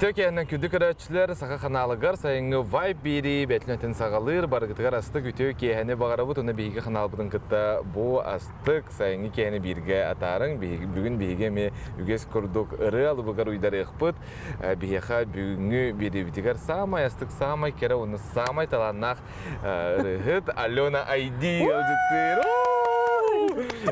Tökenden küdük öğretçiler sağa kanalıgar sayıngı vibe biri betlenten sağalır bargıtıgar astık ütü kehene bağırabıt onu bihige kanal budun kıtta bu astık sayıngı kehene birge atarın bugün bihige mi üges kurduk ırı alı bugar uydar ıqpıt biheha bugünü biri bitigar samay astık samay kere onu samay talannak rıhıt Alona Aydi ödüktür.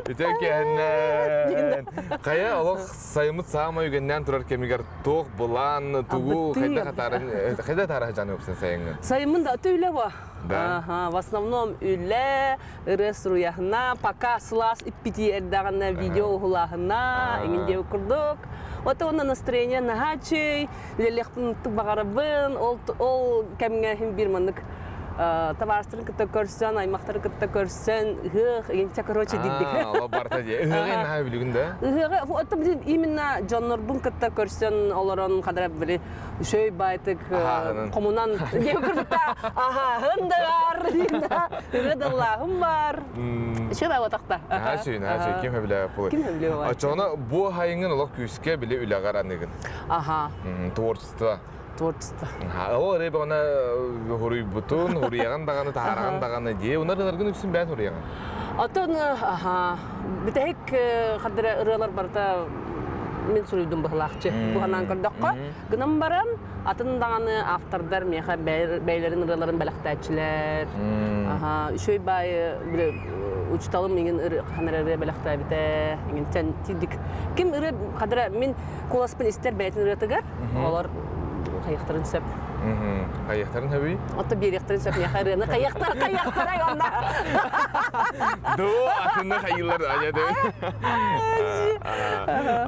Tökenden kaya olaq sayımız samay ügenden turar kemigar toq bulan тугу хайда хатарын хайда тарах жаны өпсен сайыңын. Сайымын да өтөйле ба. Да. Ага, в основном үле, ырыс руяхна, пока слас иппити эрдагана видео хулахна, ингенде укурдук. Вот он настроение нагачый, лелехпын багарабын, ол кемге хим бирмандык. Товарствын кытта көрсен, аймактары кытта көрсен, хых, еңче короче дидик. Ала барта же. Хыгын на билигин да. Хыгы, вот именно Джоннорбун кытта көрсен, олорон кадыр бир шөй байтык комунан геокурта. Аха, хындар. Хыдаллахым бар. Шыра отакта. Ха, ким биле булы. Ким биле бар. Ачона бу хайыңын олак күскө биле үлагараныгын. Аха. Творчество. Творчество. Ол ребана хуруй бутун, хуруяган даганы, таараган даганы ди. Унарыгын үксүн бән хуруяган. Атын, аха. Битек кадыр ыралар барта мен сүрүдүм бахлакчы. Бу ханан кырдакка. Гынам барам, атын даганы автордар меха бәйләрен ыраларын балактачылар. Аха, шөй бай бир учталым менен ханарары балакта бите. Мен тен тидик. Ким ыры кадыр мен коласпын истер бәйтен ырытыгар. Алар Каяқтарын сөп. Каяқтарын хөбүй? Отто беректарын сөп, мен қайрыны қаяқтар айонда. Ду, атынны қайылар ажады.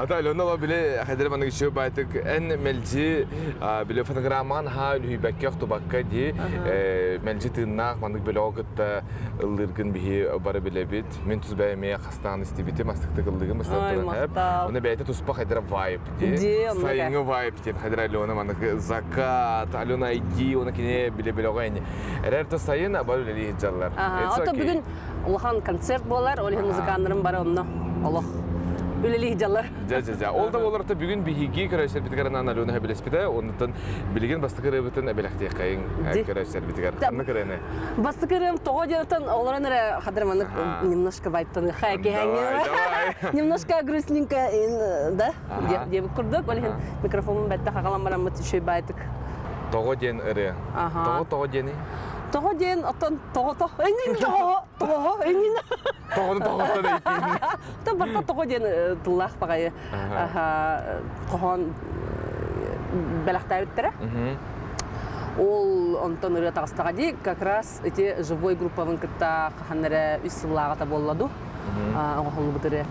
Ата Алена ола біле қайдары маңы үші байтық ән мәлжі біле фонограмман ха үлхейбәкке оқтубаққа де мәлжі тыңнақ маңдық біле оғытта ұлдырғын бігі бары біле біт. Мен тұз бәйме қастағын істебеті мастықты қылдығын бастырын әп. Оны бәйті тұспа қайдары вайп де. Сайыңы вайп де. Қайдары Алена маңдық Закат, Алена Айди, оны кене біле-біле оғайын. Әрәрті сайын абар үлелі хиджалар. Ото бүгін ұлған концерт болар, олығын музыканларым бар онына. Олық үлелі хиджалар. Жа. Ол да оларда бүгін бігеге көрәшер бітігарынан Алена әбілеспеді, онытын білген бастықы рыбытын әбіләқтей қайын көрәшер бітігар. Қанны көрәне? Бастықы рыбым тоғы денетін оларын әрі қадырманық немножко байттаны қайке әңгені. Немножко грустненько, да? Дебі күрдік, олығын микрофонын бәтті қағалан барамыз үшей байттық. Тоғы ден ұры. Тоғы дені? Тоғы ден, оттан тоғы. Әйнен тоғы, әйнен. Тоғы да екейін. Та барта тоғы ден тұллақ бағайы. Тоғын бәліқтай өттірі. Ол онтан ұры тағыстаға дей, как раз эти живой группавын күтті қаныры үс сыллағата болладу. Оғылы бұтыры.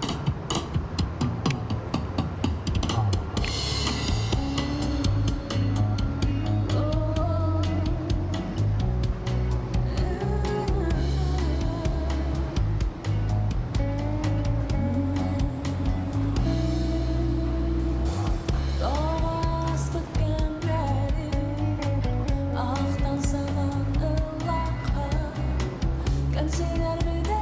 Consider me dead.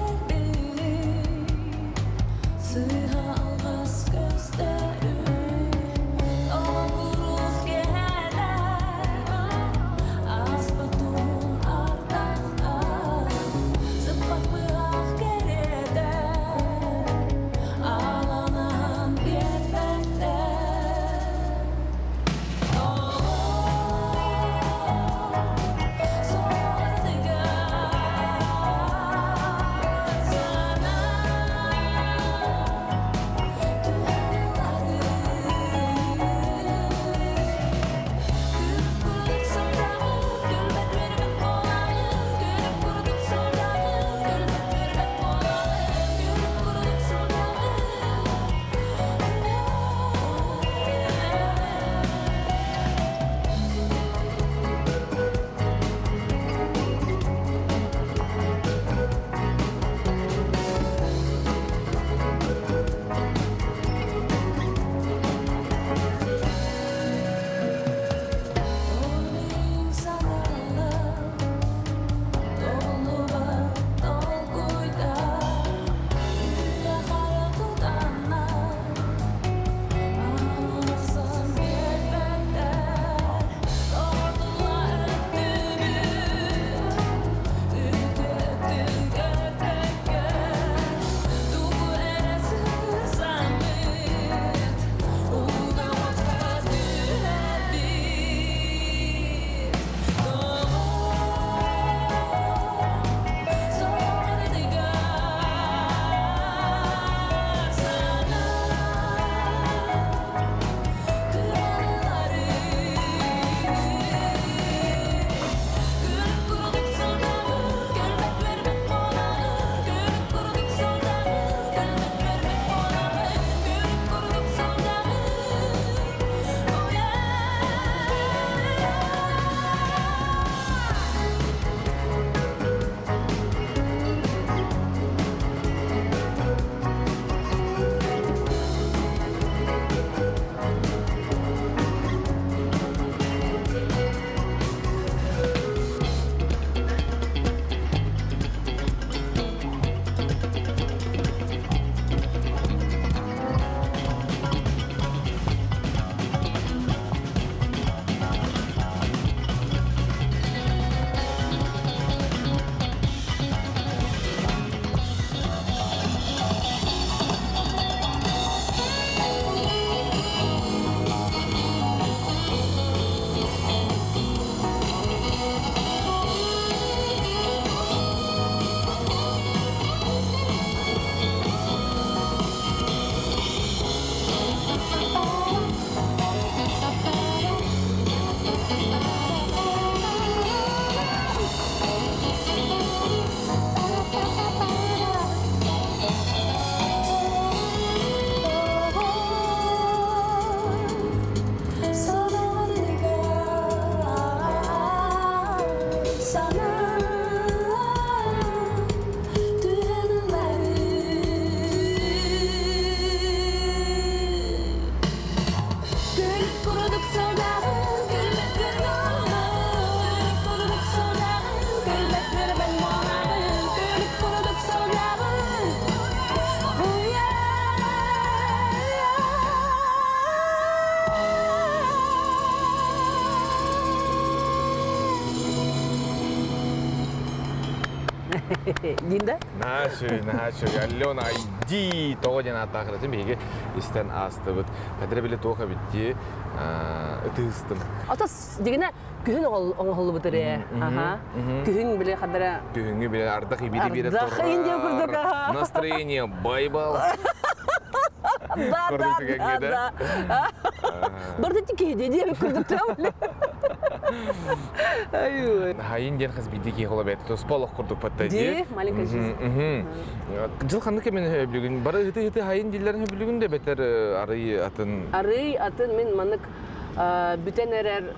Динда? Наша, Алена, иди, того не надо так, раз беги, истен астывыт. Кадре билет тоха битти, тыстым. Атас дегене күн оңолу бутыре. Аха. Күн биле кадара. Күнгү биле ардак бири бире Ардак инде курдук, аха. Настроение байбал. Да. Барды тикеде деп курдук тамле. Ай. Хайын ден хас бидики холобет, то сполох курдук патта Ди, маленькая жизнь. Жыл ханды kemen хөблүгүн, бары хыты хайын диллерин хөблүгүн де бетер ары атын. Мен манык бүтен эрер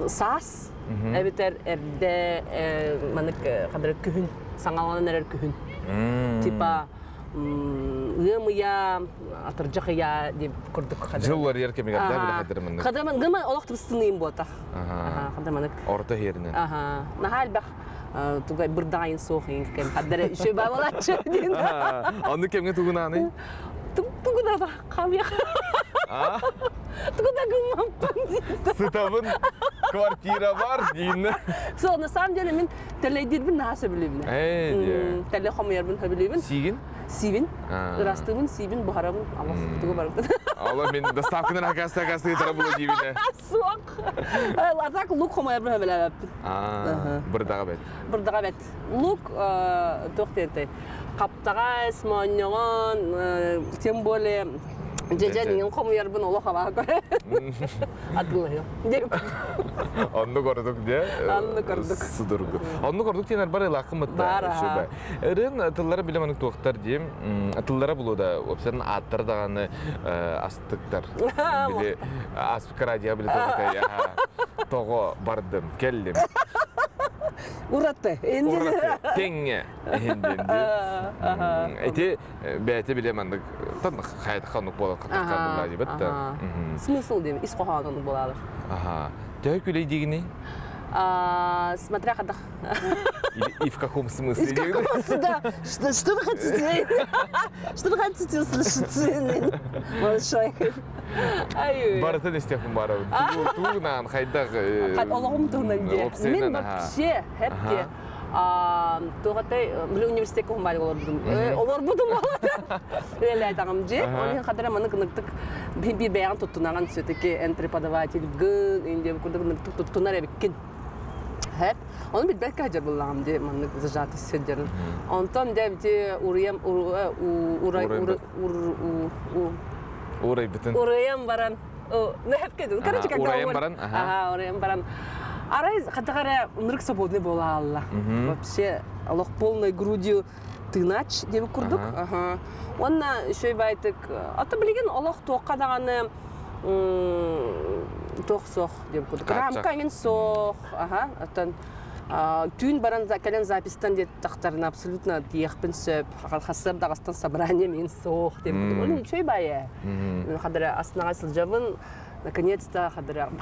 сас, бетер эрде манык кадыр күн, саңаланан эрер күн. Типа ымыя атыржак я деп курдук кадыр. Жыллар еркеме гадда биле кадыр мындык. Кадыр мен гыма олоктырстыным бота. Кадыр манык. Орта херинен. Нахал бак тугай бирдайын соохин кен кадыр шөй бабалачы дин. Аны кемге тугунаны? Тугуда кабя. Тугуда гымаппын. Сытабын квартира бар дейін. Сол, на самом деле, мен телейдирбін насы білебін. Теле хомербін білебін. Сигин? Сивин. Растымын, сивин, бұхарабын. Allah тугу барып. Allah мен доставкадан акасы тара было дейбіне. Суақ. Атак лук хомербін білебін. Бірдағы бәт. Бірдағы бәт. Лук тоқтеті. Қаптаға смоньоған, тем более Жеженин хомербін олы қабаға көрі. Атылы. Онны көрдік де? Онны көрдік. Судырғы. Онны көрдік тенер бар елақы мұтта? Бар. Үрін атылары білеманық тоқтар дейм. Атылары бұлу да, өпсерін аттар дағаны астықтар. Біле аспық радио біле тоғытай. Тоғы бардым, келдім. Уратты. Уратты. Теңе. Әйте бәйті білемандық. Танық қайты қанық болады қатыққа бұлай дейбітті. Смысл дейм, ис қоғағаны болады. Тәуі күлей дегіне? Смотря когда. И в каком смысле? В каком смысле, да. Что вы хотите? Что вы хотите услышать? Большой. Барытын істепін барабын. Туғынан қайдақ... Олығым туғынан де. Мен вообще хәпте. Туғатай, білі университетке құмбайлы олар бұдым. Олар бұдым олар. Әлі айтағым же. Оның қадыра маны қынықтық бір бәйған тұттынаған сөйтеке преподаватель гын, тұттынар әбеккен. Hep. Onu bir belki hacer bulalım diye manlık zajatı hissediyorum. Ondan da bir urayam Uray bütün. Urayam baran. O ne hep kedin? Karıcık aktar. Urayam baran. Aha, urayam baran. Арай хатагара мрык свободный была Алла. Вообще Аллах полной грудью тынач деп курдук. Ага. Онна еще байтык. Ата билген Аллах тоқадаганы тоқсох деп курдук. Рамка мен сох. Ага. Атан түйін баран кәлен запистан деп тақтарына абсолютно тиекпін сөп. Хасыр дағастан собрание мен сох деп курдук. Оның еще бая. Хадара астынаға сылжабын. Наконец-то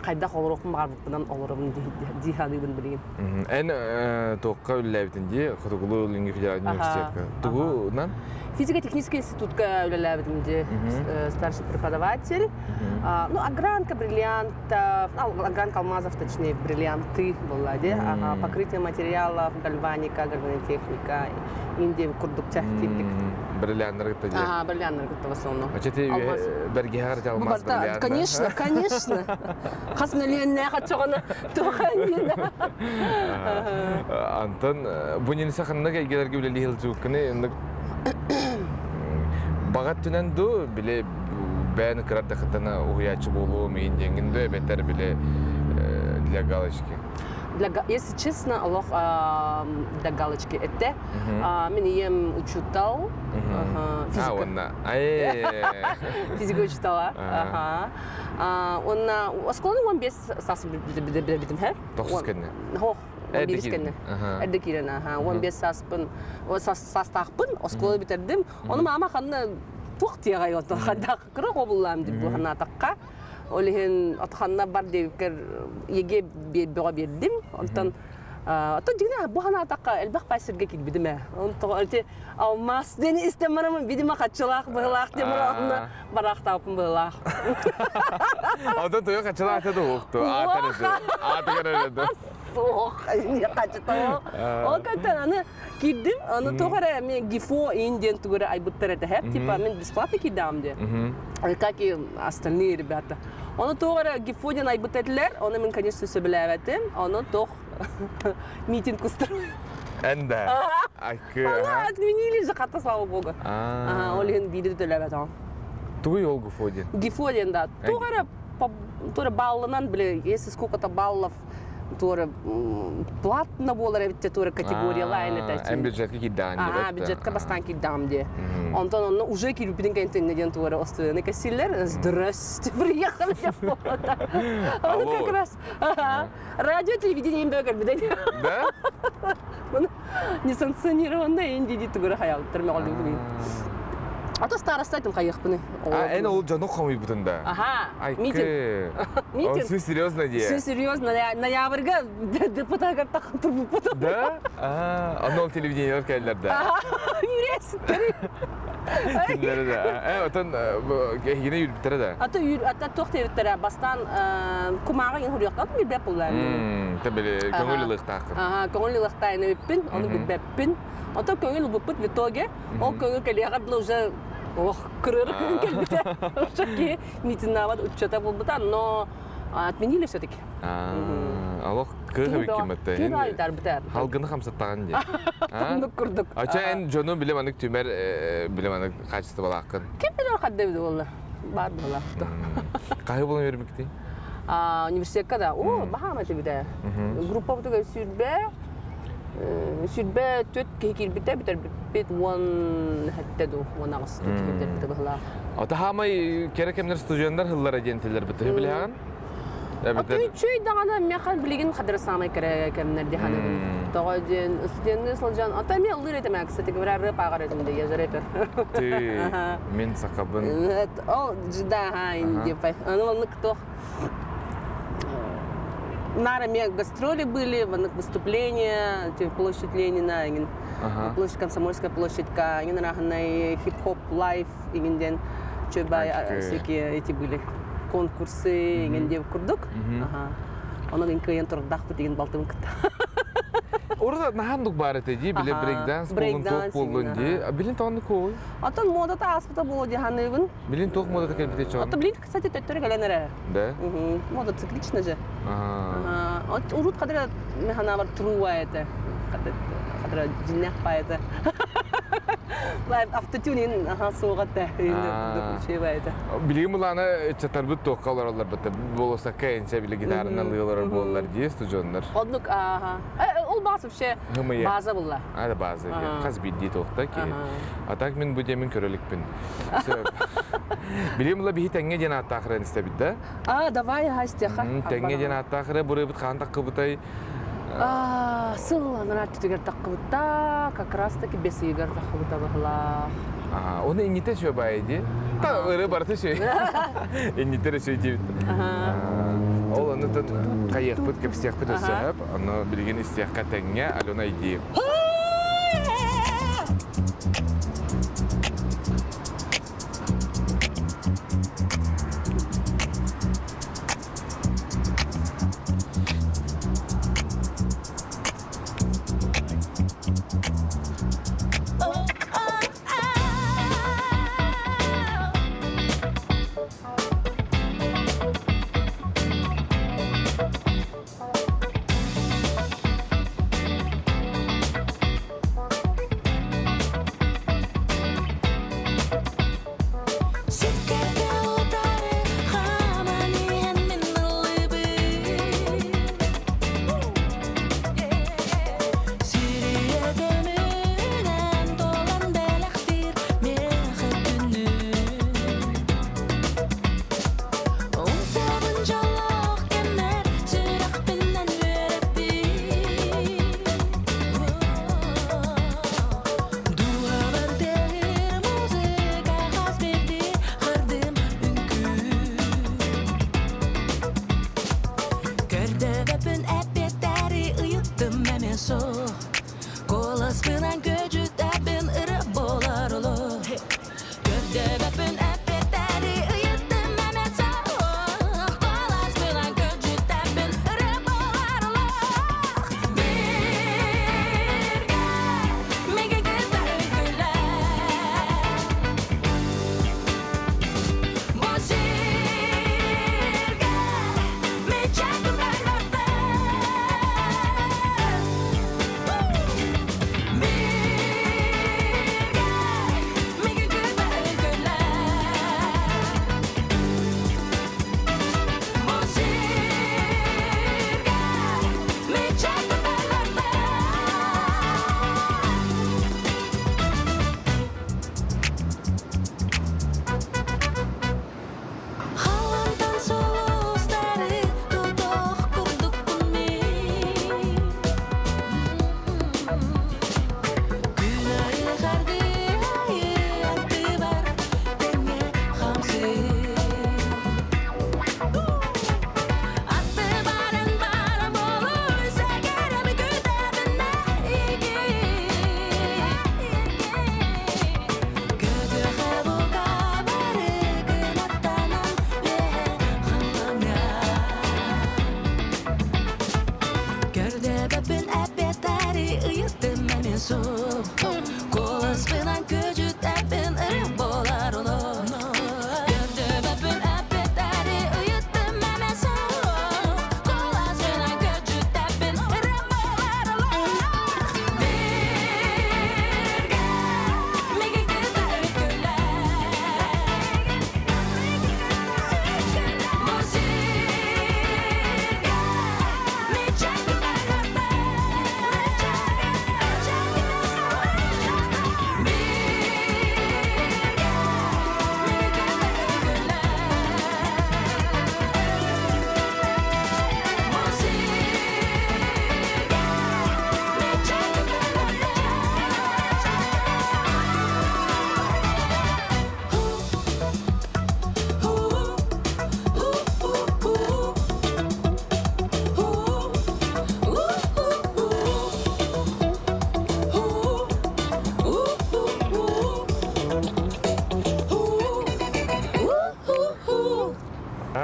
қайда олырықпын бағарбықпынан олырығын дейхалығын білген. Ән тоққа үліләбітінде Құтығылы Ленге федеральный университетке. Тұғынан? Физико-технический институтка үліләбітінде старший преподаватель. Огранка бриллиантов, огранка алмазов, точнее, бриллианты была, покрытие материалов, гальваника, гальванотехника, Индия, курдук, тяхтипик. Бриллианттар гытта же? Ага, бриллианттар гытта в основном. А че ты бәрге ғарыт алмаз бриллианттар? Конечно, конечно. Қасына ленне қатшоғаны тоқайын. Антон, бұнен сақынна кәйгелерге біле лихил жүкіні, бағат түнен ду біле бәні қырарда қытана ұғыячы болуы мейін денгенді бәттер біле для галочки. Если честно, Аллах для галочки это. Мен ем учутал. Физику учутала. Онна осколы 15 сасы бітім хәр? 9 кәнне? Хоқ, 15 кәнне. Әрді керен. 15 саспын, састақпын, осколы бітердім. Оны мама қанына тоқ тияғай отыр. Қандақ қырық обылам деп бұғана атаққа. Олиһин атханна бар дебкер еге бега бердим. Онтан ата дигне бу хана атакка элбах пасырга килбидиме. Онтан алте алмас дени истемарам бидиме качылак быгылак деп баракна барак тапым быгылак. Ата той качыла ата да окту. Ата Сох, не качыта. О кантан аны киддим, аны тогара мен гифо инден тугара айбуттар это хэп, типа мен бесплатно кидам де. Как и остальные ребята. Оны тогара гифоден айбуттатлер, оны мен конечно сөбеләвәтем, аны тох митинг устроил. Энде. Аны отменили же, хата слава богу. Олин видит төләвәт. Тугу йол Гифоден. Гифоден, да. Тогара баллынан, бля, если сколько-то баллов тоже платно болар бит тоже категориялар это. Эм бюджетке киддан. Бюджетка бастан киддам де. Антон он уже кирпидин кентен неден тоже остальные кассилер. Здрасте, приехали я фото. Он как раз. Радио, телевидение им бегал, да? Несанкционированное инди тоже хаял, терминал. А то староста этим хаяхпны. Это ол жану хамы бутында. Митинг. Митинг. Все серьезно де. Все серьезно. Ноябрьга депутаттар тахын турбуп бутат. Да? Анол телевидение келдерде. Юреситтер. Да. Отан гене юрбиттер да. Ата тохтебиттер бастан кумага ин хуряктан билбеп булар. Табеле көңүллүк такыр. Көңүллүк тайны биппин, аны билбеппин. Ата көңүл бупут в итоге, ол көңүл келега бул уже кырыр көңүл келбите. Шаки митинават учета булбута, но отменили все-таки. Алох кыргы бикимете. Ким айтар битер. Халгыны хамсаттаган же. Тунук курдук. Ача эн жону билеманык түмер билеманык качество балакын. Ким билер каддебди болла. Бар болла. Кайы болон бермекти? Университетка да. О, бахаматы биде. Группа бутуга Сүрбе төт кекилбите битер бит вон хаттаду вона гысту битер бит бахла. Ата хамай керекемнер студенттер хыллар агенттер бите билгән. Ата чөй дагана механ билген кадыр самай керекемнер ди ханы. Тагын студенттер сылжан ата мен лыр этем, кстати говоря, рэп агаретим ди язарепер. Ты мен сакабын. О, жда ха инди пай. Аны кто На гастроли были, выступления, площадь Ленина, площадь Комсомольская площадь, хип-хоп лайф, всякие эти были конкурсы, курдук. Он клиент турдах потеген балтым кыта. Орда нахандук бар эти, биле брейкданс, полон полон ди. Билин тонны кой. Атан мода та аспыта было ди ханыбын. Билин тох мода такая бите чон. Ата билин, кстати, төттөрө келенере. Да? Мода циклично же. От урут кадра механа бар труа это. Кадра жиннах па это. Лайв автотюнин соогатта. Şey бар это. Билим уланы чатарбыт токкалар алар бите. Болоса кайынча биле гитараны алыйлар боллар ди студенттер. Однук ол басып ше база булла. Ада база. Каз бидди токта ки. Атак мен бу демин көрөлүкпүн. Билим ула бихи теңге жана тахрын истебидде. Давай хастяха. Теңге жана тахры бурыбыт кандак кыбытай. Сылланар түтүгер таккыбытта, как раз таки бес игер таккыбыта бахла. Оны ините шо байди. Та ыры барты шо. Ините шо дибит. Ол аны тот кайыкпыт кепсияхпыт өсөп, аны билген истияхка теңге алона иди.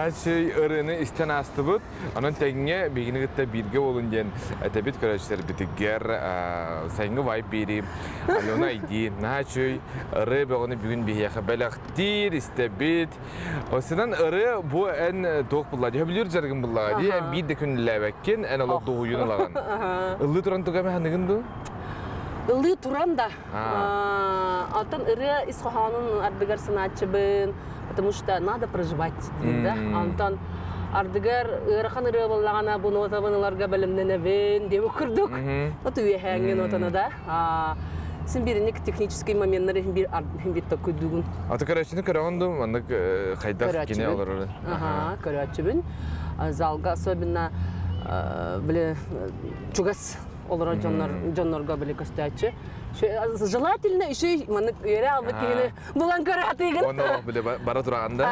Naçı ırını isten astı bud. Onun tegne bilgini gitti bilgi olun diyen etebit körüşler bitigger sayıngı vay biri. Alona idi. Naçı ırı be onu bugün bir yaka belaktir istebit. O sıdan ırı bu en doğuk bulladı. Habiliyor jargın bulladı. En bir de gün levekken en ala doğuyunu lagan. Illı turan tuğame hanıgındı? Illı turan da. Atan ırı ishahanın ardıgar sanatçыбын, потому что надо проживать, да. Антон ардыгар ырыхан ыры боллагана буну отабаналарга белемненебен деп көрдүк. Вот үйәһәңген отана да. Син биринек технический моменттары бир көдүгүн. Аты көрәчүнү көрәгөндү, андык кайдак кине алар. Көрәчүбүн. Залга особенно биле чугас олар жоннорго биле көстәчү. Желательно еще маны эре албыт кигени булан көрәтеген. Оны биле бара турганда.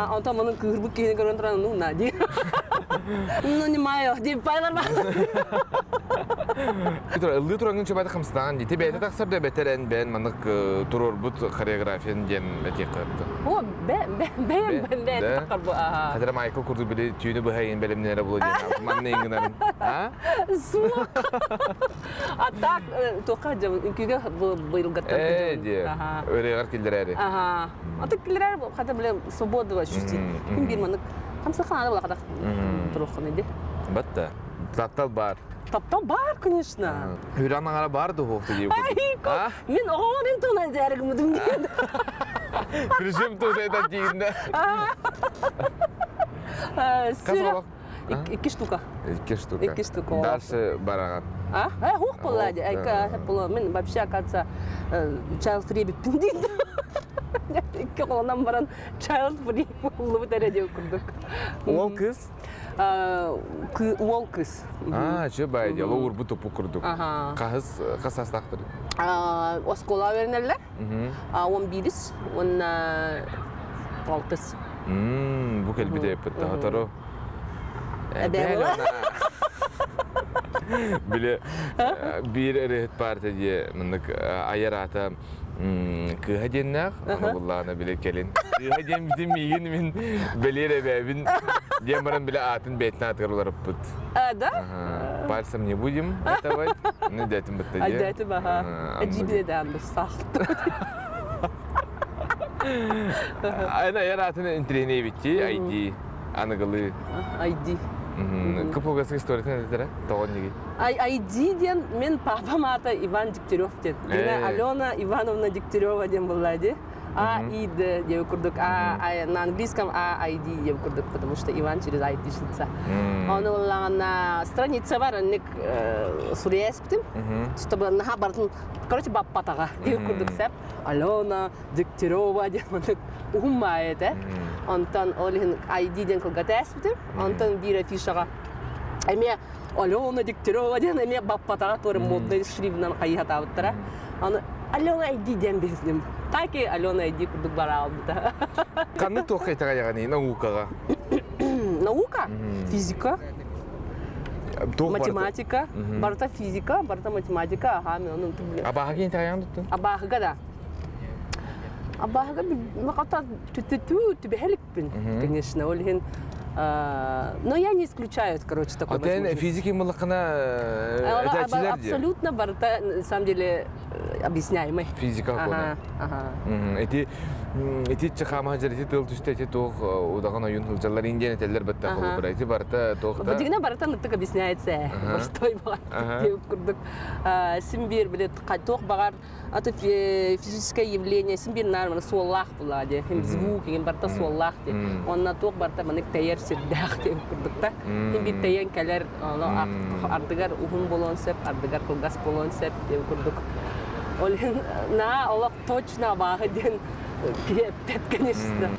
Антон маны кырбык кигени көрөн турган ну нади. Ну не маю, деп байлар бар. Ылды турган чөбәдә хамстан, дите бәйтә тахсыр да бетерен бен маны турор бут хореографиян ден бәтек кырды. О, бен такыр бу. Хәзер Майкл курды биле түйне бу хайын белемнәре булды дигән. Манны иңгенәрен. А? Су. Атак тока инкиге быйылга тапты. Ди. Өрегәр килдерәре. Атак килдерәре хәтта беле свобода чувствует. Ким бир маны хамса хана була кадак. Турухын иде. Батта. Таптал бар. Таптал бар, конечно. Хюранның ара барды хоқты дейіп көрді. Мен оғаларым туна дәрігім үдім дейді. Күрішім туна етат дейінді. Сүйрі. 2 штука. 2 штука. 2 штука. Дальше бараған. Хоқ болады. Мен вообще, оказывается, child free бітпін дейді. 2 қолынан баран child free болу бітәрі деу күрдік. Ол кыз? Ол кыз. Че байды, ол ұрбы топу күрдік. Қас астақтыр? Оскола вернерлер. 11-іс, 16-іс. Бұл кәлбіде епітті ғатару. Әдәуі. Біле, бір әрет парты де, мұндық айар ата кыға деннақ, аны бұллағына біле келін. Кыға ден бітім мейгін мен білер әбәбін, ден баран біле атын бәйтін атығыр олар бұд. Да? Пальцем не будем атавать, не дәтім бұтты де. Дәтім, әджібіне дән біз сақты. Айна айар атын интрене бітті, айди, анығылы. Айди. Көп оғасы историятын әдетері, тоғын неге? Айди ден, мен папам аты Иван Дегтярев ден. Алена Ивановна Дегтярева ден болады. АИД деп көрдік, на английском АИД деп көрдік, потому что Иван через АИД пишется. Оны олағына страница бар, нек сурия еспітім, чтобы наға бардың, короче, баппатаға деп көрдік сәп. Алена Дегтярева ден ұғымай еді. Онтан олығын АИД ден кылғата еспітім, онтан бір афишаға. Әме Алена Дегтярева ден, әме баппатаға торы модный шрифтынан қайығата ауыттыра. Алена айди ден бездім. Таки Алена айди күрдік бара алды. Қанды тоқ қайтаға яғаны, наукаға? Наука? Физика. Математика. Барта физика, барта математика. Абаға кейін тағаян тұттың? Абағыға да. Абағыға мақата түбәлікпін, конечно. Олығын но я не исключаю, короче, такой возможности. А ты физики молокана тәтчілер де? Абсолютно барта, на самом деле, объясняемый. Физика қона. Эти чахама жер, эти тыл түсті, эти тоқ удаған ойын хылжалар инден әтелер бітті қолы бұра. Эти барта тоқта... Бұдығына барта нұттық объясняется. Бұрстой бағар деп күрдік. Сімбер білет, тоқ бағар аты физическое явление, сімбер нарманы суаллақ болады. Звук, еген барта суаллақ де. Онна тоқ барта мәнік тәйер сірдәқ деп күрдік та. Сімбер тәйен кәлер ардығар ұғын болуын сәп, ардығар қылғас болуын сәп деп күрдік. Олен, на, олақ точно бағы ден Пет, конечно.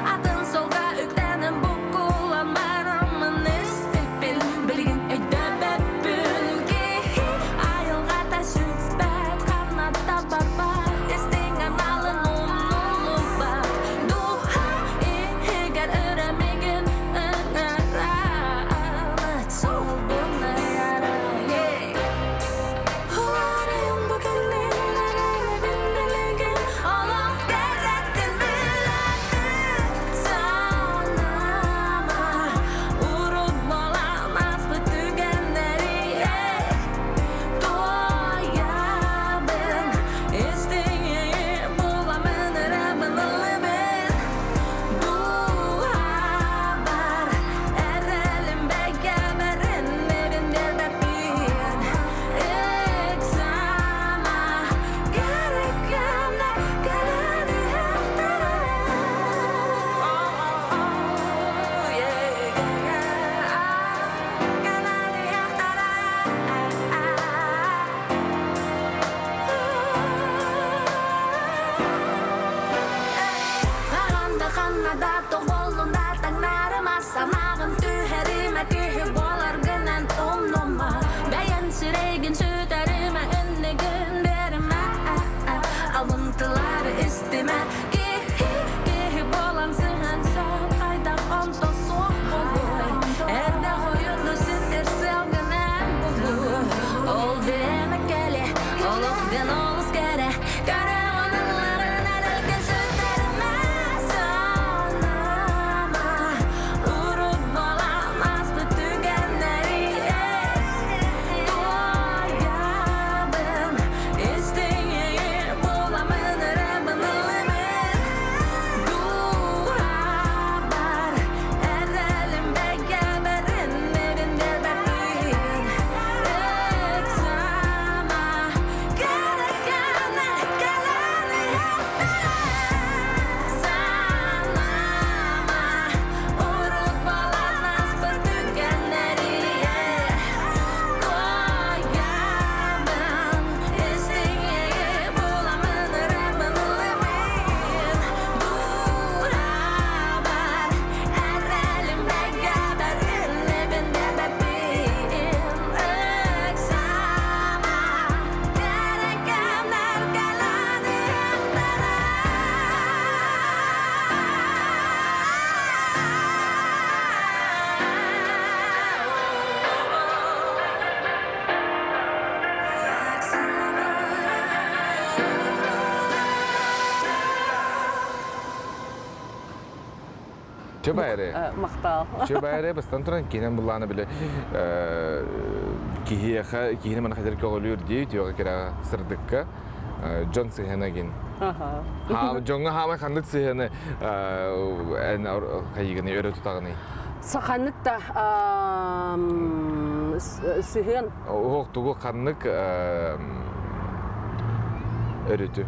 Атын солға үктәнім бұқ құламарымын іспеппен білген Чөбайры. Мақтал. Чөбайры бастан туран кинен буланы биле кихине мана хадер көгөлүр ди тиога кира сырдыкка Джон Сихенагин. Аха. Джонга хама хандык Сихене эн кайгыны өрө тутагыны. Саханыкта сыгын. Оқтугу ханнык өрөтү.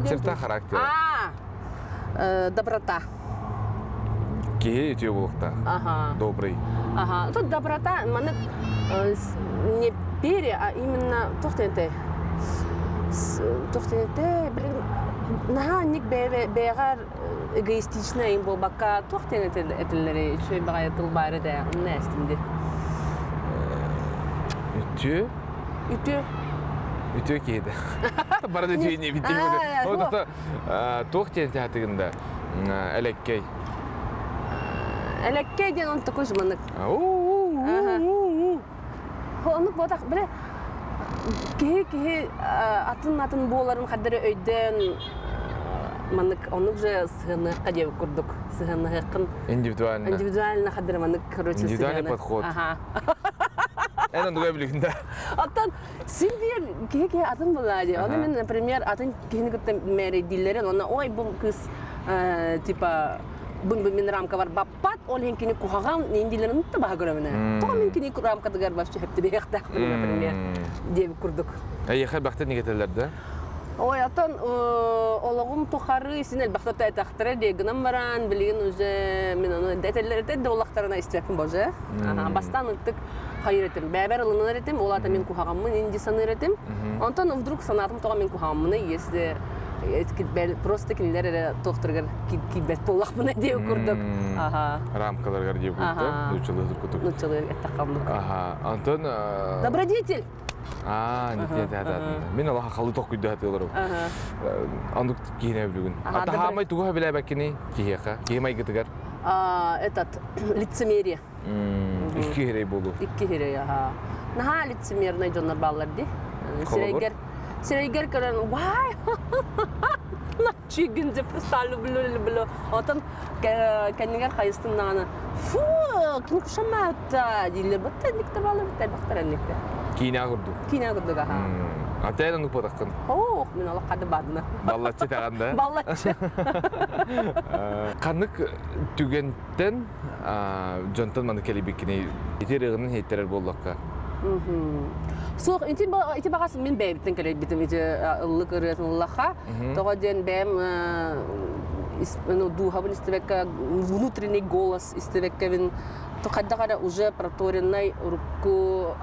Черта характер. Доброта. Кихи тио булукта. Ага. Добрый. Ага. Тут доброта, манык не пере, а именно блин, ник бегар эгоистично им был бака этелери чөй багай тылбары да нестинди. Үтө кейді. Барады түйіне бітті. Тоқтен тәтігінде әлеккей. Әлеккей ден оны тұқы жұманық. Оны бодақ, біле, кеге атын боларын қадыры өйден манық, оны же сығыны қадев күрдік. Сығыны ғықын. Индивидуально қадыры манық, короче, сығыны. Индивидуальный подход. Әнін дуға білігінде. Аттан, сендер кеге атын болады. Оны мен, например, атын кегені күтті мәрі дилерін, оны ой, бұл кыз, типа, бұл мен рамка бар баппат, ол хенкені кухаған, нейін дилерін ұтты баға көріміне. Тоға мен кені рамка дығар бапшы хепті бейіқтақ білі, например, деп күрдік. Әйеқай бақты негетелерді? Ой, атын, олығым тұқары, сен әлбақтата әтақтыры дегінім баран, білген өзі, мен оны дәтелерді де олақтарына істепім божы. Бастан ұттық хайыр етім. Бәбәр ылыныр етім, ол ата мен кухағамын, енді саныр етім. Онтан вдруг санатым тоға мен кухағамыны, если просто кенелер тоқтырғыр кейбет болақпына деу күрдік. Рамкаларғар деу күрдік, нұтчылығы күрдік. Нұтчылығы әттақамдық. Антон... Добродетель! Мен Аллаха қалы тоқ күдді әті оларым. Андық кейіне білігін. Ата хамай тұғыға білі әбәккені кейеқа, кеймай күтігер? Лицемерие. Икки херей болу. Икки херей, аха. Наха лицемерный жонар баллар ди. Сирейгер көрін, вай! Чигін деп сталы білу. Отын кәнігер қайыстың нағаны, фу, кін күшама өтті дейлер. Бұтты әнікті балы бұтты әлбақтар әнікті. Кейіне ағырду? Кейіне ағырдық, аха. Атайын ұнық бұдаққын? Оқ, мен олақ қады бадына. Баллатшы тағанда? Баллатшы. Қанық түгенттен жонтан маны кәлі бекіне етер ұғының хейтерер болуаққа? Соқ, ити бағасы мен бәйбіттен кәлі бітім, ити ұлық ұретін ұлаққа. Тоға ден бәйім духабын істевекка, внутренний голос істевекка, тоқаддағара уже проторенной рукку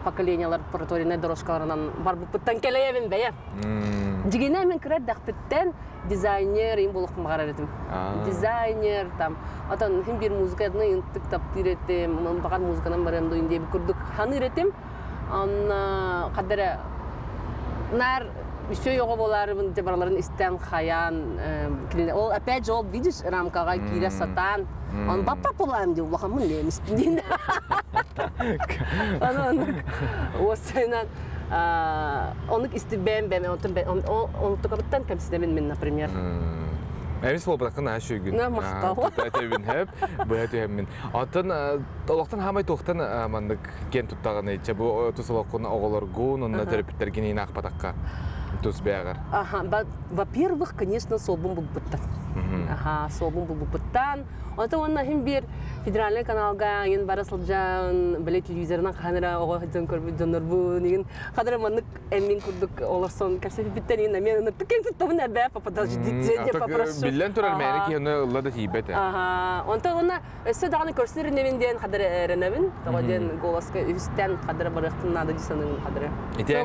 поколениялар проторенной дорожкаларынан бар бұпыттан кәлейевін бәйім. Дегенне мен кірет дақпыттен дизайнер ең болық мағарар етім. Дизайнер, там, атан хем бір музыкадны ентік таптыр етім, бағар музыканан барымды үйінде бір күрдік ханыр етім. Қадыры, нар еще yoga боларымын деп бараларын істен қаян. Ол, опять же, ол, видишь, рамкаға кире сатан. Он бапа болайым деп, ұлақамын лемеспін дейін. Осайынан, онық істебен бәме, оны тұқабыттан кәмсіздемін мен, например. Әмес бол бұдақын әші үгін. Мақтау. Әтебін әп, бұйәті әмін. Атын, олақтан хамай тоқтан мандық кен тұттағын әйтші, бұл тұсылаққын оғылар ғуын, онына терапевттер генейін ақпатаққа тұс бәғар. Во-первых, конечно, солбын бұл бұттан. Солбын бұл бұттан. Онда онына хем бір федеральный каналға ең бары сылжан, біле телевизорынан қаныра оға қайтсан көрбі жоныр бұл, неген қадыры манық әмін күрдік оларсон кәсіп біттен ең әмен ұныр түкен тұттымын әбә пападалжы детсе деп папарашу. Білден тұрар мәні кейіні ұллады кейбет. Онда оны өсі дағаны көрсір реневінден қадыры әрінәвін, тоғаден голосқа үстен қадыры барықтың нады десанын қадыры. Етен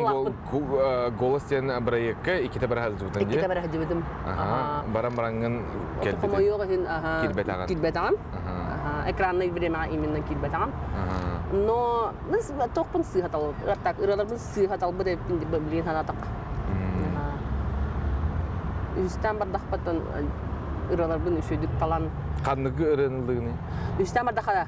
голостен бірайыққа екеті бір хәл жұбытын де? Екеті бір хәл жұбытым. Баран-бараңын келбет Килбетагам. Экранный время именно килбетагам. Но нас токпун сыгатал. Так, ыраларбын сыгатал бу деп билген ханатак. Үстән бардахпаттан ыраларбын үшөйдүк талан. Кандыгы ырынылдыгыны? Үстән бардахада.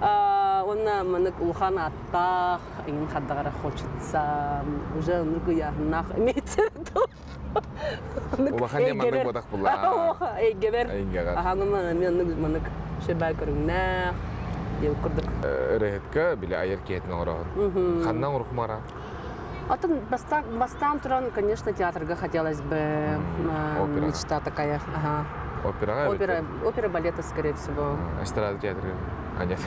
Он манык улхан аттах, ин хаддагара хочется, уже нугу яхнах имеется в виду. Улахан не маннык бодак була. Эй, гебер. Эйгагар. Ага, ну манык шебай көрүннах. Деп көрдүк. Рехетка биле айыр кетин орогон. Ханнан урухмара. Атын бастан туран, конечно, театрга хотелось бы. Опера. Мечта такая. Ага. Опера. Опера балета, скорее всего. Эстрада театры. А нет.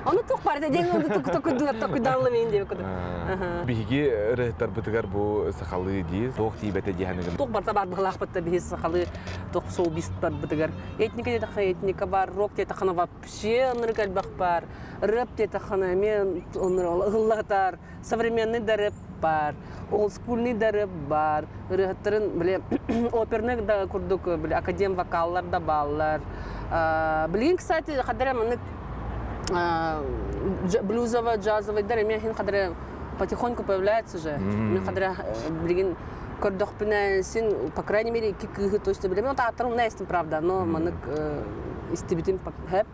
Onu тук парда ден, onu тук данлы мен деп көрдүк. Биги рехеттер бытыгар бу сахалы ди. Тох тибете диханыгын. Тук барта бар бахлахпатта бис халы тук сол бист бар бытыгар. Этника де тахна этника бар, рок де тахна вообще ныргал бах бар. Рэп де тахна мен ыллатар. Современный да рэп бар. Олдскульный да рэп бар. Рехеттерин биле оперный да курдук, биле академ вокаллар да баллар. Блин, кстати, хадра манык блюзовый, джазовый, да, меня хин хадра потихоньку появляется же. Мне хадра, блин, кордох пинасин, по крайней мере, кикы точно были. Ну, театром не есть, правда, но манык истебитим хэп.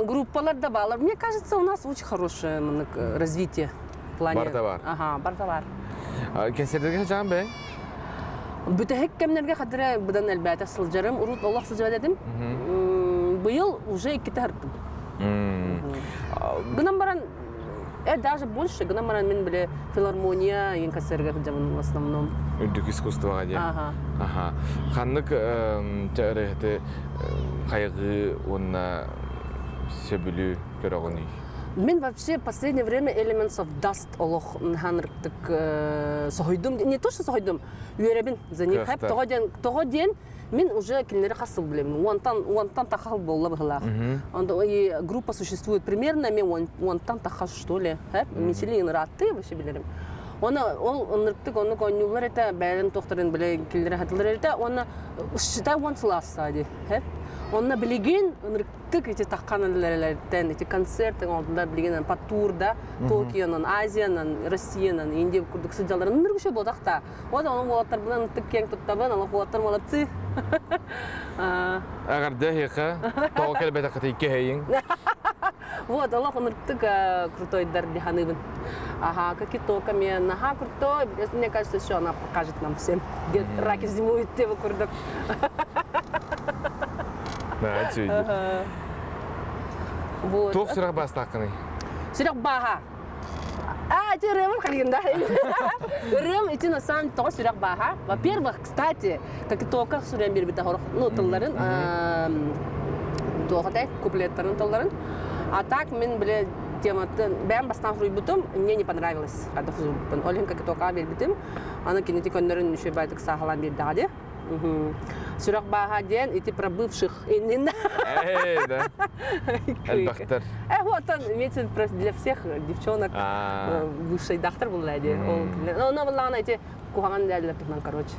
Группалар да баллар. Мне кажется, у нас очень хорошее манык развитие в плане. Бартовар. Ага, бартовар. Концерттерге жан бе? Бүтәһек кемнәргә хәдерә будан әлбәттә сылҗарым, урут Аллаһ сылҗа дидем. Быел уже 2 тәртип. Гынан баран, даже больше, гынан баран мен беле филармония, ен концертга җамын в основном. Үддүк искусствога ди. Ага. Ханнык тәрехте кайгы онна себүлү көрөгөни. Мен вообще в последнее время Elements of Dust Аллах наханрыктык сохойдум, не то что сохойдум, юребин за них хэп, того день мен уже килнери хасыл билем, уантан тахал болла бахлах. И группа существует примерно, мен уантан тахал что ли, хэп, мечели инраты вообще билерим. Он нырктык, он конюлар это, бәрін тоқтарын біле килнери хатылар это, он считай once last стадии, хэп. Онна билеген нырктык эти тахканалардан, эти концерты, онда билеген по турда, Токионан, Азиянан, Россиянан, Индия курдук сыджаларын ныргышы бодакта. Вот он болаттар билен тык кең туттабын, Аллах болаттар молодцы. Агар дехека, то келбете катыйке хейин. Вот, Аллах нырктык крутой дар диханыбын. Ага, как и тока мен, ага, крутой. Мне кажется, еще она покажет нам всем, где раки зимуют, те в курдук. Да, чуйди. Вот. Тох сырак бастакыны. Сырак баха. Это Рэм халинда. Рэм эти на самом деле сырак баха. Во-первых, кстати, как и тока сырак бирбита хорох, ну талларын, тогатай куплеттарын талларын. А так мен биле тематын бәм бастан хуйбутум, мне не понравилось. Когда хуйбутум, олин как и тока бирбитим, ана кинетиконнарын еще байтык сахалан бирдади. Сюрак баха ден, эти про бывших. Да. Эльбахтер. Вот он, имеется для всех девчонок. Бывший доктор был, лади. Но была она эти кухаган дядя, короче.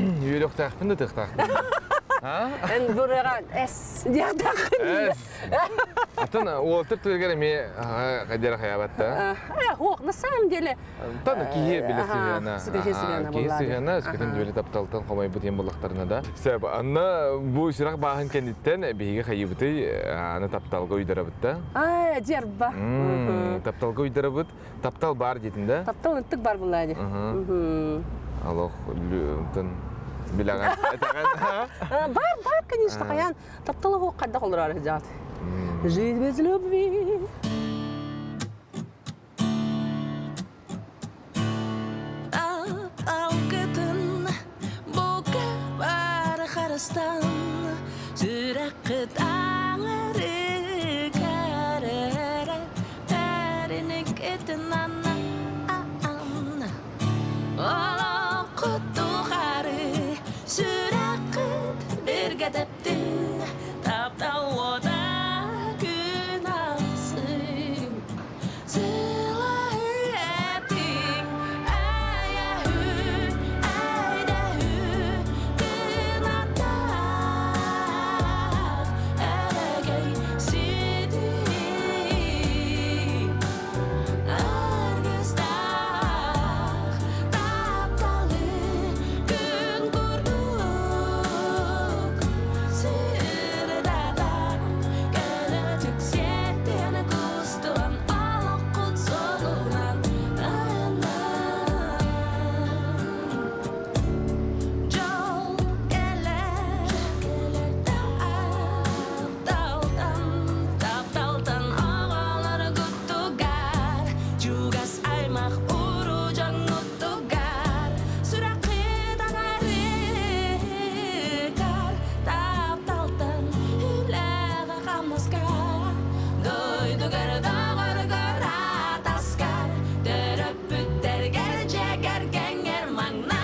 Юлек тахпын да тахпын. А? Эн бурага эс диадах. Атын олтып түргәр ме кадер хаябатта. Хук, на самом деле. Таны кие билесигена. Сигена Киесигена скетен дүле тапталтан комай бут ембуллактарына да. Себ анна бу ширак баһын кендиттен биге хайыбыты аны тапталга уйдарабытта. Дерба. Тапталга уйдарабыт. Таптал бар дитинде. Таптал интик бар булады. Аллах тын билаган. Бар, конечно, каян. Таптал хук кадда калдырар жат. Жить без любви. Algıdın bu kadar karastan sürekli dağları karara derinik etin anna ola kutuğarı sürekli bir gedeptin tapta oda günahsın Selahetin ayahü aydahü kınatak eregey sidi argıstak taptalı gün kurduk sırdadan gelecek setini kustuan alakut solunan ayandan Jol geler taptaltan ağaları guttugar Jugas aymak urucan guttugar Sürekli tanarikar taptaltan hülega kamnaskar Doydugar dağar atasgar Döröpütter gerceger genger magnay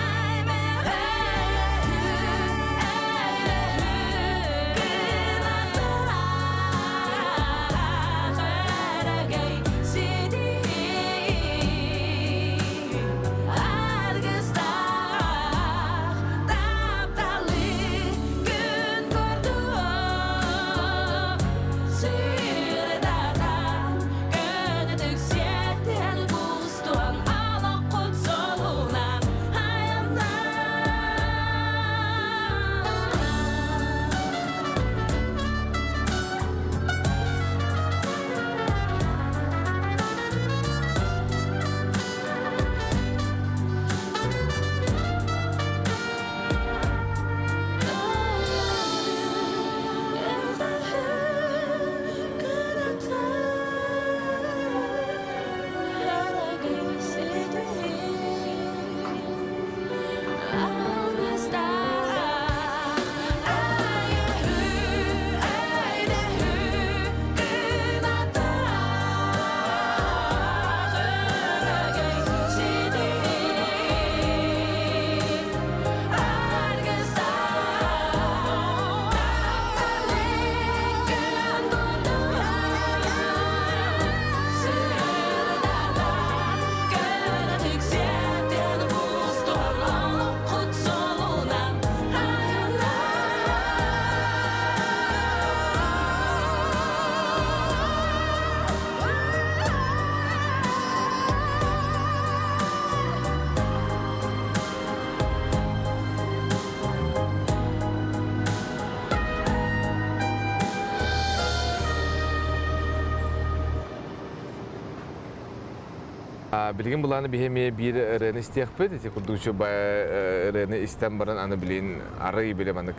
Bilgin bulanı bihemeye bir rene istiyakpet, eti kurdukça rene istem baran anı bilin arayı bile manık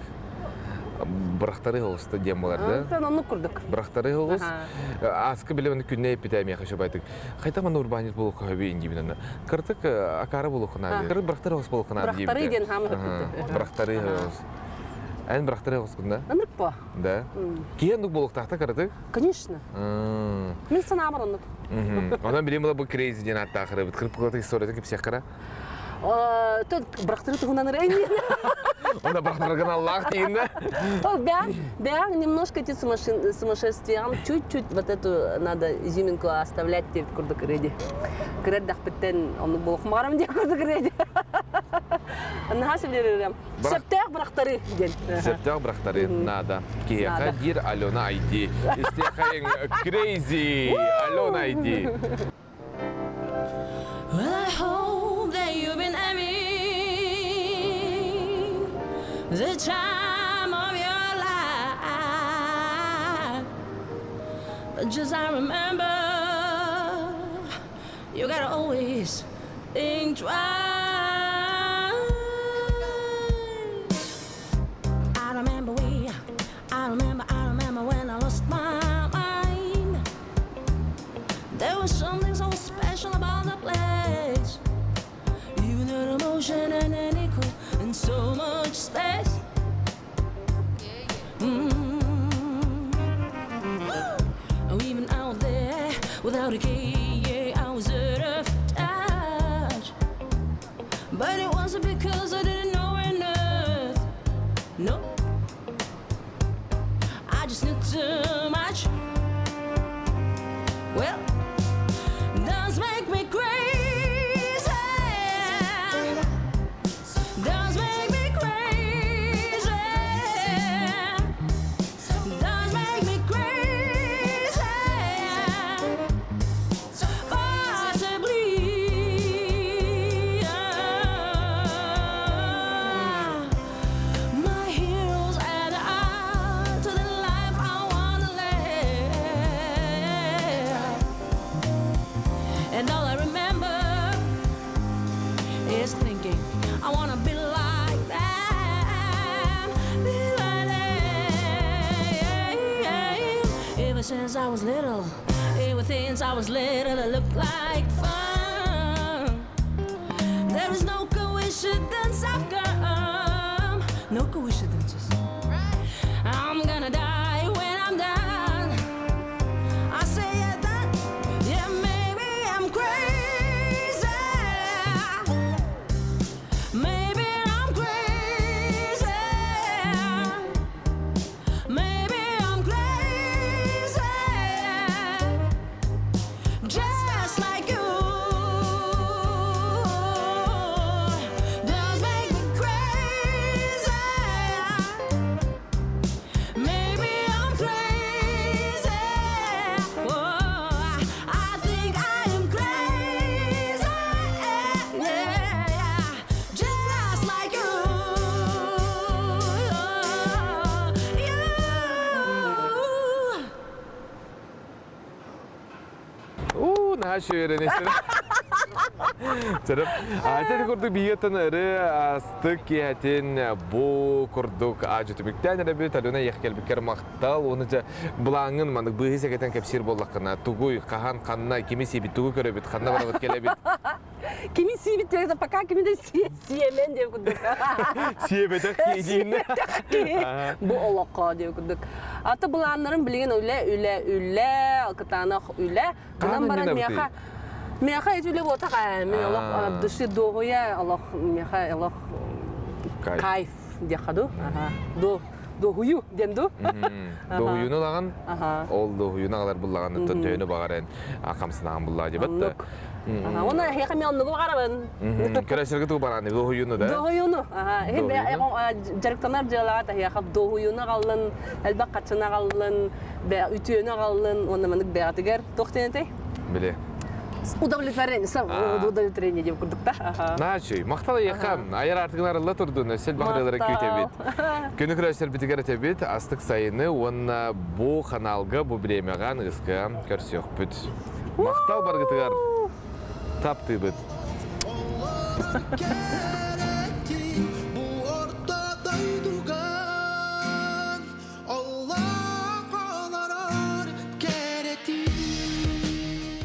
bıraktarı olsa diyem olardı. Ben onu kurduk. Bıraktarı olsa askı bile manık günne epidemiye kaşı baytık. Kayta manı urbaniyet buluk kahibi ingi binen. Kırtık akarı buluk nabi. Kırtık bıraktarı olsa buluk nabi. Bıraktarı den hamı. Bıraktarı olsa. En bıraktarı olsa kunda? Намрик по. Да. Киен дук булук тахта кырдык? Конечно. Мен санамыр онук. Ondan bileyim bu crazy diyen hatta akırı. Kırıp kırıp история тек психкара. Тут брахтыры тугунан рейни. Онда бахтырган Аллах дейінді. Да, немножко эти сумасшествия, чуть-чуть вот эту надо изюминку оставлять деп курдук реди. Кред дахпеттен onu болхмарам деп курдук реди. Нахасы беререм. Септех брахтыры ден. Септех брахтыры надо. Кияха дир Алена Айди. Истехаен crazy Алена Айди. Well, I hope that you've been having the time of your life. But just I remember, you gotta always think twice. I remember when I lost my mind. There was something so special about the place. Even an emotion and an echo and so much space. Oh, even out there without a key, I was out of touch. But it wasn't because I didn't know enough. No, I just knew too much. Well, does make me crazy. Does make me crazy. Does make me crazy. Possibly. My heroes add on to the life I wanna live. And all I remember is thinking, I wanna be like that, be like that. Ever since I was little, it looked like fun. There is no coincidence I've come, no coincidences. I'm gonna die when I'm done. I say yeah, that, yeah, maybe I'm crazy. Maybe I'm crazy. Maybe I'm crazy. Just like you. Does make me crazy. Maybe I'm crazy. Whoa, I think I am crazy. Yeah, just like you. Naha öğrenirsin. Canım. Ate kurduk biyatan arı astık kiyatin bu kurduk acıtımıktan rabit aluna yahkel bikar maqtal onuca bulangın manık bıhı seketen kapsir bollaqına tuguy qahan qanna kimisi bit tugu köröbit qanna barabat kelebit. Kimi sivit de пока kimi de siyemen деп курдук. Siyebetек kiydiğinde. Bu olaqqa деп курдук. Аты буланнарын билген үле кытанах үле. Гынан баран меха этүле ботака. Мен Аллах души догоя Аллах меха Аллах кайф дехаду. Дохую демду. Дохуюну лаган. Ол дохуюна алар буллаган төтөнү багарын акамсынаган булла дебатты. Оны хеками оннугу карабын. Керешерге туу бараны дохуюну да. Дохуюну. Жарыктанар жалата хека дохуюну калын, элбак качына калын, ütüyönü калын, оны мындык беатыгер токтенете. Биле. Удовлетворение деп курдук да. Начи, мактала якам, аяр артыгынар алла турдуны, сел багыралары көйтебит. Күнү күрөштөр битигер этебит, астык сайыны, онна бу каналга, бу биремеган ыска көрсөк бүт. Мактал баргытыгар таптыбыт.